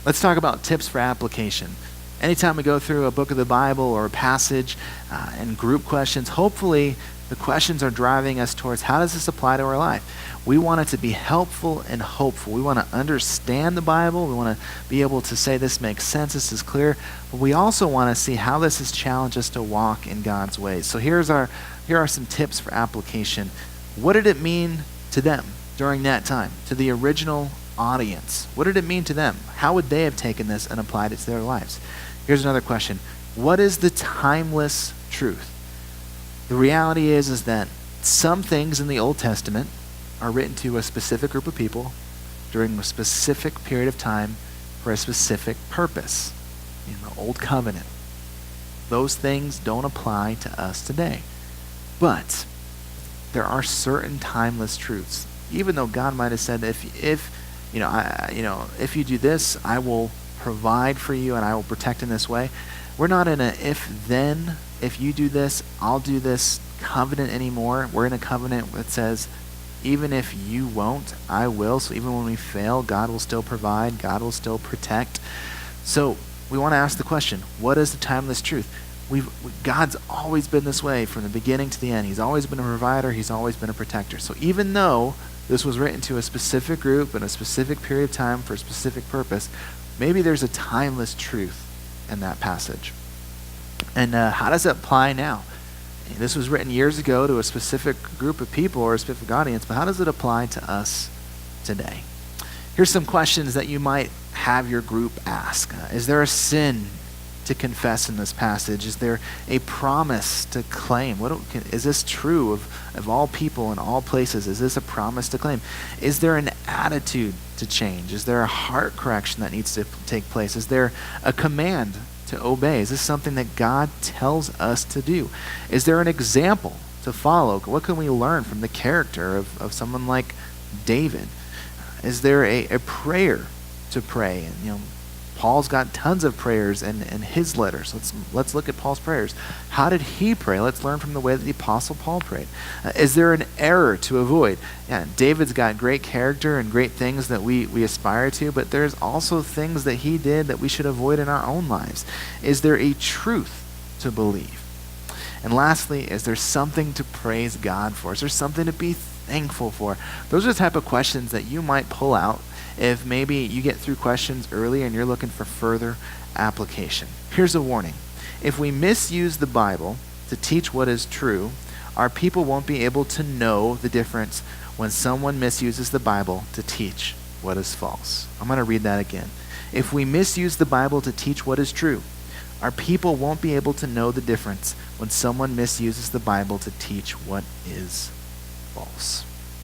Let's talk about tips for application. Anytime we go through a book of the Bible or a passage and group questions, hopefully the questions are driving us towards how does this apply to our life? We want it to be helpful and hopeful. We want to understand the Bible. We want to be able to say this makes sense, this is clear. But we also want to see how this has challenged us to walk in God's ways. So here are some tips for application. What did it mean to them during that time, to the original audience? What did it mean to them? How would they have taken this and applied it to their lives? Here's another question. What is the timeless truth? The reality is that some things in the Old Testament are written to a specific group of people during a specific period of time for a specific purpose. In the Old Covenant, those things don't apply to us today. But there are certain timeless truths. Even though God might have said, if you do this, I will provide for you and I will protect in this way. We're not in a if you do this, I'll do this covenant anymore. We're in a covenant that says, even if you won't, I will. So even when we fail, God will still provide, God will still protect. So we want to ask the question, what is the timeless truth? God's always been this way from the beginning to the end. He's always been a provider, he's always been a protector. So even though this was written to a specific group in a specific period of time for a specific purpose, maybe there's a timeless truth in that passage. And how does it apply now? This was written years ago to a specific group of people or a specific audience, but how does it apply to us today? Here's some questions that you might have your group ask. Is there a sin to confess in this passage? Is there a promise to claim? Is this true of all people in all places? Is this a promise to claim? Is there an attitude to change? Is there a heart correction that needs to take place? Is there a command to obey? Is this something that God tells us to do? Is there an example to follow? What can we learn from the character of someone like David? Is there a prayer to pray? And Paul's got tons of prayers in his letters. Let's look at Paul's prayers. How did he pray? Let's learn from the way that the Apostle Paul prayed. Is there an error to avoid? Yeah, David's got great character and great things that we aspire to, but there's also things that he did that we should avoid in our own lives. Is there a truth to believe? And lastly, is there something to praise God for? Is there something to be thankful for? Those are the type of questions that you might pull out if maybe you get through questions early and you're looking for further application. Here's a warning. If we misuse the Bible to teach what is true, our people won't be able to know the difference when someone misuses the Bible to teach what is false. I'm going to read that again. If we misuse the Bible to teach what is true, our people won't be able to know the difference when someone misuses the Bible to teach what is false.